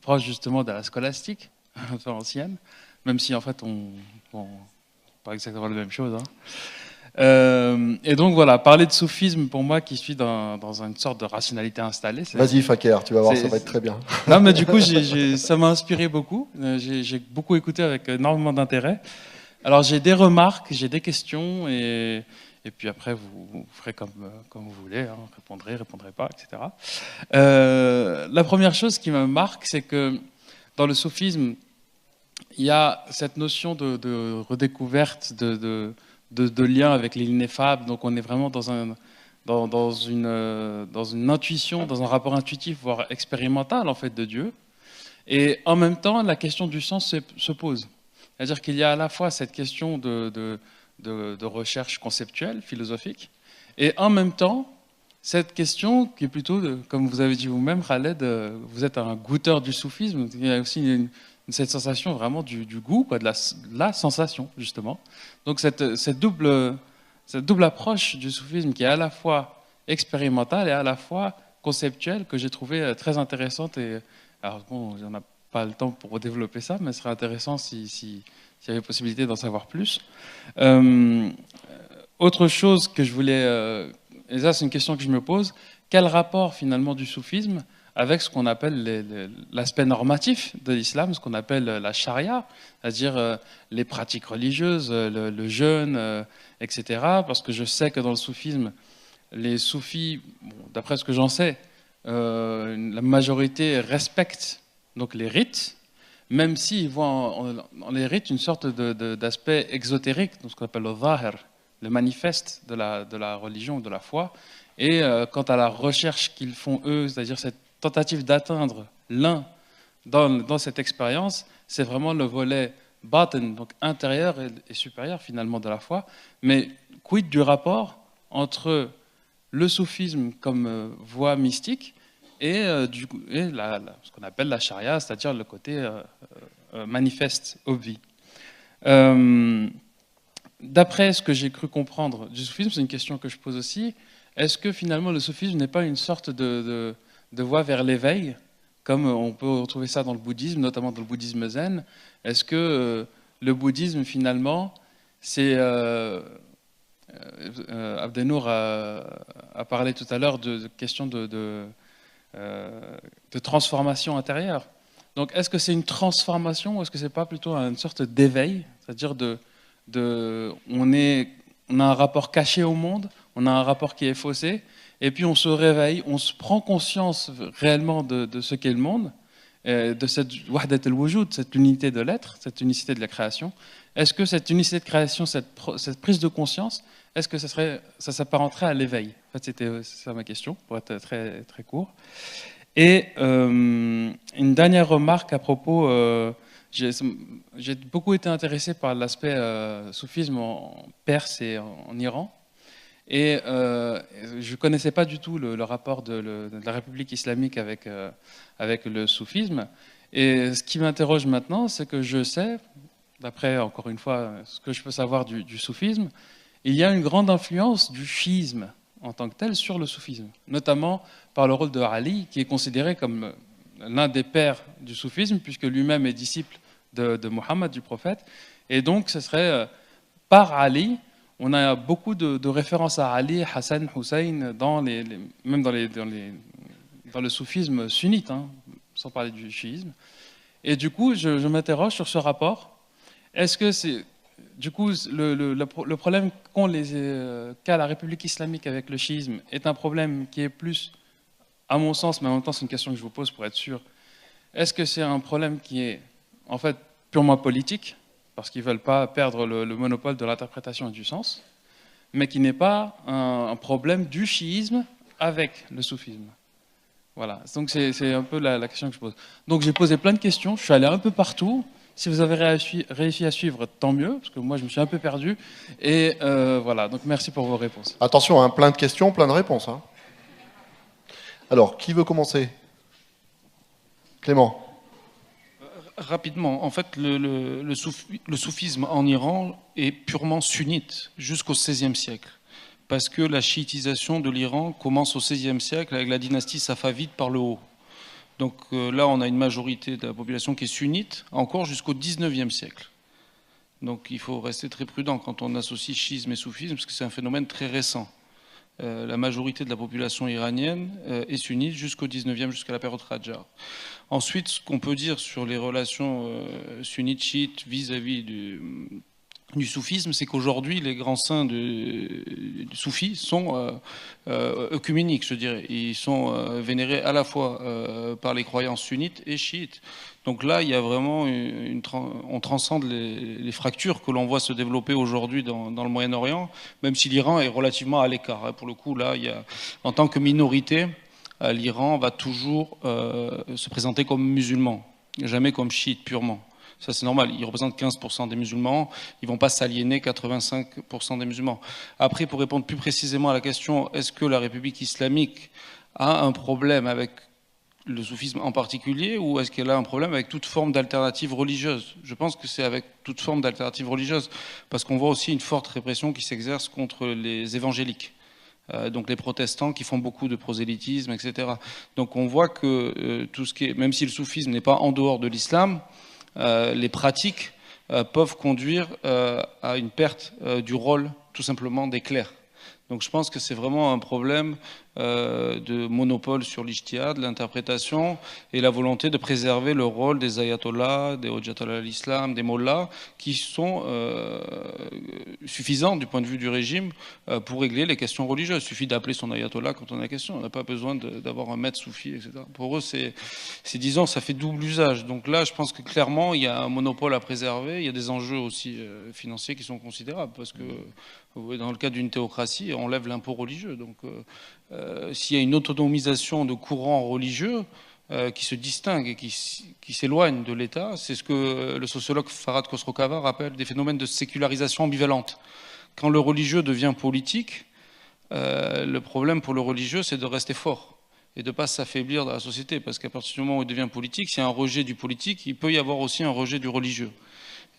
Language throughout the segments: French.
proche justement de la scolastique, un peu ancienne, même si en fait bon, pas exactement la même chose. Hein. Et donc voilà, parler de soufisme pour moi qui suis dans une sorte de rationalité installée. Vas-y, Faker, tu vas voir, ça va être très bien. Non, mais du coup, ça m'a inspiré beaucoup. J'ai beaucoup écouté avec énormément d'intérêt. Alors j'ai des remarques, j'ai des questions, et puis après vous ferez comme vous voulez, hein, répondrez pas, etc. La première chose qui me marque, c'est que dans le soufisme, il y a cette notion de redécouverte, de lien avec les l'ineffable. Donc on est vraiment dans une intuition, dans un rapport intuitif, voire expérimental en fait de Dieu. Et en même temps, la question du sens se pose. C'est-à-dire qu'il y a à la fois cette question de recherche conceptuelle, philosophique, et en même temps, cette question qui est plutôt, comme vous avez dit vous-même, Khaled, vous êtes un goûteur du soufisme, il y a aussi cette sensation vraiment du goût, quoi, de la sensation, justement. Donc cette double approche du soufisme qui est à la fois expérimentale et à la fois conceptuelle, que j'ai trouvé très intéressante. Et, alors bon, on n'a pas le temps pour développer ça, mais ce serait intéressant s'il y avait possibilité d'en savoir plus. Autre chose que je voulais, et ça c'est une question que je me pose, quel rapport finalement du soufisme avec ce qu'on appelle l'aspect normatif de l'islam, ce qu'on appelle la charia, c'est-à-dire les pratiques religieuses, le jeûne, etc. Parce que je sais que dans le soufisme, les soufis, bon, d'après ce que j'en sais, la majorité respecte donc les rites, même s'ils voient en les rites une sorte d'aspect exotérique, donc ce qu'on appelle le zahir, le manifeste de la religion, de la foi. Et quant à la recherche qu'ils font eux, c'est-à-dire cette tentative d'atteindre l'un dans cette expérience, c'est vraiment le volet batin, donc intérieur et supérieur finalement de la foi. Mais quid du rapport entre le soufisme comme voie mystique et ce qu'on appelle la charia, c'est-à-dire le côté manifeste, obvi. D'après ce que j'ai cru comprendre du soufisme, c'est une question que je pose aussi, est-ce que finalement le soufisme n'est pas une sorte de voie vers l'éveil, comme on peut retrouver ça dans le bouddhisme, notamment dans le bouddhisme zen? Est-ce que le bouddhisme finalement, c'est... Abdenour a parlé tout à l'heure de questions de transformation intérieure. Donc est-ce que c'est une transformation ou est-ce que c'est pas plutôt une sorte d'éveil, c'est-à-dire on a un rapport caché au monde, on a un rapport qui est faussé, et puis on se réveille, on se prend conscience réellement de ce qu'est le monde, de cette wahdat al-wujud, cette unité de l'être, cette unicité de la création. Est-ce que cette unicité de création, cette prise de conscience, est-ce que ça s'apparenterait à l'éveil? En fait, c'est ça ma question, pour être très, très court. Et une dernière remarque à propos, j'ai beaucoup été intéressé par l'aspect soufisme en Perse et en Iran. Et je ne connaissais pas du tout le rapport de la République islamique avec le soufisme. Et ce qui m'interroge maintenant, c'est que je sais, d'après, encore une fois, ce que je peux savoir du soufisme, il y a une grande influence du chiisme en tant que tel sur le soufisme, notamment par le rôle de Ali, qui est considéré comme l'un des pères du soufisme, puisque lui-même est disciple de Mohammed, du prophète. Et donc, ce serait par Ali. On a beaucoup de références à Ali, Hassan, Hussein, même dans le soufisme sunnite, hein, sans parler du chiisme. Et du coup, je m'interroge sur ce rapport. Est-ce que c'est... Du coup, le problème qu'a la République islamique avec le chiisme est un problème qui est plus, à mon sens, mais en même temps c'est une question que je vous pose pour être sûr, est-ce que c'est un problème qui est en fait purement politique, parce qu'ils ne veulent pas perdre le monopole de l'interprétation et du sens, mais qui n'est pas un problème du chiisme avec le soufisme? Voilà, donc c'est un peu la question que je pose. Donc j'ai posé plein de questions, je suis allé un peu partout. Si vous avez réussi à suivre, tant mieux, parce que moi je me suis un peu perdu. Et voilà, donc merci pour vos réponses. Attention, hein, plein de questions, plein de réponses. Hein. Alors, qui veut commencer? Clément. Rapidement, en fait, le soufisme en Iran est purement sunnite jusqu'au XVIe siècle. Parce que la chiitisation de l'Iran commence au XVIe siècle avec la dynastie safavide par le haut. Donc là, on a une majorité de la population qui est sunnite, encore jusqu'au 19e siècle. Donc il faut rester très prudent quand on associe schisme et soufisme, parce que c'est un phénomène très récent. La majorité de la population iranienne est sunnite jusqu'au 19e, jusqu'à la période Qajar. Ensuite, ce qu'on peut dire sur les relations sunnites-chiites vis-à-vis du soufisme, c'est qu'aujourd'hui, les grands saints du soufi sont œcuméniques, je dirais. Ils sont vénérés à la fois par les croyances sunnites et chiites. Donc là, il y a vraiment on transcende les fractures que l'on voit se développer aujourd'hui dans le Moyen-Orient, même si l'Iran est relativement à l'écart. Pour le coup, là, en tant que minorité, l'Iran va toujours se présenter comme musulman, jamais comme chiite purement. Ça, c'est normal. Ils représentent 15% des musulmans. Ils ne vont pas s'aliéner 85% des musulmans. Après, pour répondre plus précisément à la question, est-ce que la République islamique a un problème avec le soufisme en particulier, ou est-ce qu'elle a un problème avec toute forme d'alternative religieuse? Je pense que c'est avec toute forme d'alternative religieuse, parce qu'on voit aussi une forte répression qui s'exerce contre les évangéliques. Donc les protestants qui font beaucoup de prosélytisme, etc. Donc on voit que tout ce qui est, même si le soufisme n'est pas en dehors de l'islam, les pratiques peuvent conduire à une perte du rôle, tout simplement, des clercs. Donc je pense que c'est vraiment un problème de monopole sur l'ijtihad, l'interprétation, et la volonté de préserver le rôle des ayatollahs, des hojjatollah al-Islam, des mollahs, qui sont suffisants du point de vue du régime pour régler les questions religieuses. Il suffit d'appeler son ayatollah quand on a question. On n'a pas besoin d'avoir un maître soufi, etc. Pour eux, disons, ça fait double usage. Donc là, je pense que clairement, il y a un monopole à préserver. Il y a des enjeux aussi financiers qui sont considérables, parce que dans le cas d'une théocratie, on lève l'impôt religieux. Donc s'il y a une autonomisation de courants religieux qui se distinguent et qui s'éloignent de l'État, c'est ce que le sociologue Farhad Khosrow-Khavar appelle des phénomènes de sécularisation ambivalente. Quand le religieux devient politique, le problème pour le religieux, c'est de rester fort et de ne pas s'affaiblir dans la société, parce qu'à partir du moment où il devient politique, s'il y a un rejet du politique, il peut y avoir aussi un rejet du religieux.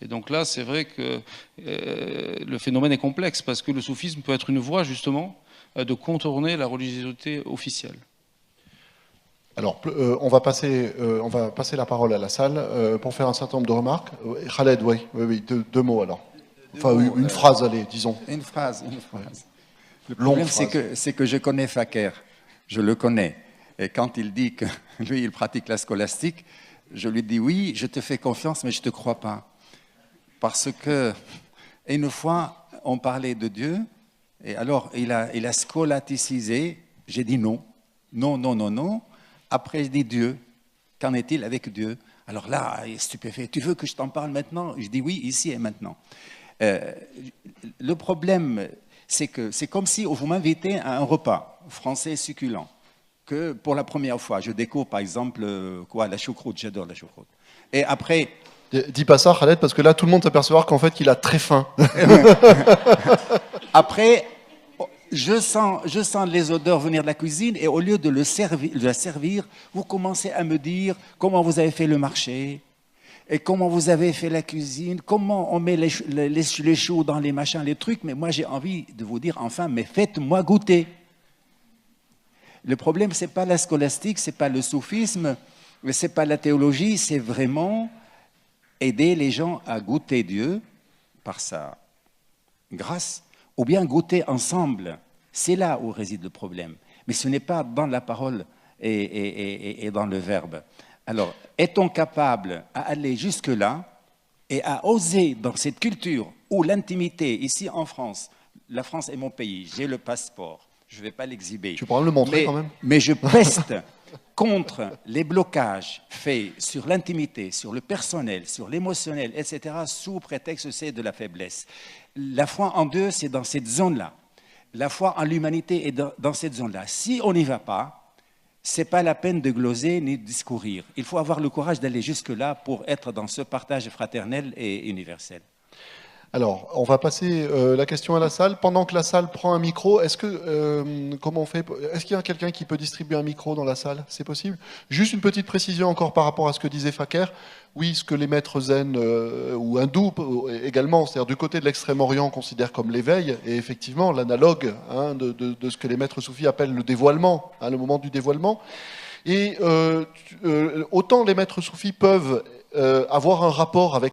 Et donc là, c'est vrai que le phénomène est complexe, parce que le soufisme peut être une voie, justement, de contourner la religiosité officielle. Alors, on va passer la parole à la salle pour faire un certain nombre de remarques. Khaled, oui, deux mots alors. Enfin, une phrase, allez, disons. Une phrase. Le problème, c'est que je connais Faker. Je le connais. Et quand il dit que lui, il pratique la scolastique, je lui dis oui, je te fais confiance, mais je ne te crois pas. Parce que, une fois, on parlait de Dieu, et alors il a scolasticisé. J'ai dit non. Après, je dis Dieu. Qu'en est-il avec Dieu? Alors là, il est stupéfait. Tu veux que je t'en parle maintenant? Je dis oui, ici et maintenant. Le problème, c'est que c'est comme si vous m'invitez à un repas français succulent, que pour la première fois, je découvre par exemple la choucroute. J'adore la choucroute. Et après... Dis pas ça, Khaled, parce que là, tout le monde s'apercevra qu'en fait, il a très faim. Après, je sens les odeurs venir de la cuisine, et au lieu de la servir, vous commencez à me dire comment vous avez fait le marché, et comment vous avez fait la cuisine, comment on met les choux dans les machins, les trucs. Mais moi, j'ai envie de vous dire, enfin, mais faites-moi goûter. Le problème, ce n'est pas la scolastique, ce n'est pas le soufisme, ce n'est pas la théologie, c'est vraiment aider les gens à goûter Dieu par sa grâce, ou bien goûter ensemble. C'est là où réside le problème. Mais ce n'est pas dans la parole et dans le verbe. Alors, est-on capable à aller jusque-là et à oser dans cette culture où l'intimité, ici en France, la France est mon pays, j'ai le passeport, je ne vais pas l'exhiber. Tu pourras me le montrer quand même. Mais je peste contre les blocages faits sur l'intimité, sur le personnel, sur l'émotionnel, etc., sous prétexte que c'est de la faiblesse. La foi en Dieu, c'est dans cette zone-là. La foi en l'humanité est dans cette zone-là. Si on n'y va pas, ce n'est pas la peine de gloser ni de discourir. Il faut avoir le courage d'aller jusque-là pour être dans ce partage fraternel et universel. Alors, on va passer la question à la salle. Pendant que la salle prend un micro, comment on fait? Est-ce qu'il y a quelqu'un qui peut distribuer un micro dans la salle? C'est possible? Juste une petite précision encore par rapport à ce que disait Faker. Oui, ce que les maîtres zen ou hindous également, c'est-à-dire du côté de l'Extrême-Orient, considèrent comme l'éveil, et effectivement l'analogue de ce que les maîtres soufis appellent le dévoilement, le moment du dévoilement. Et autant les maîtres soufis peuvent avoir un rapport avec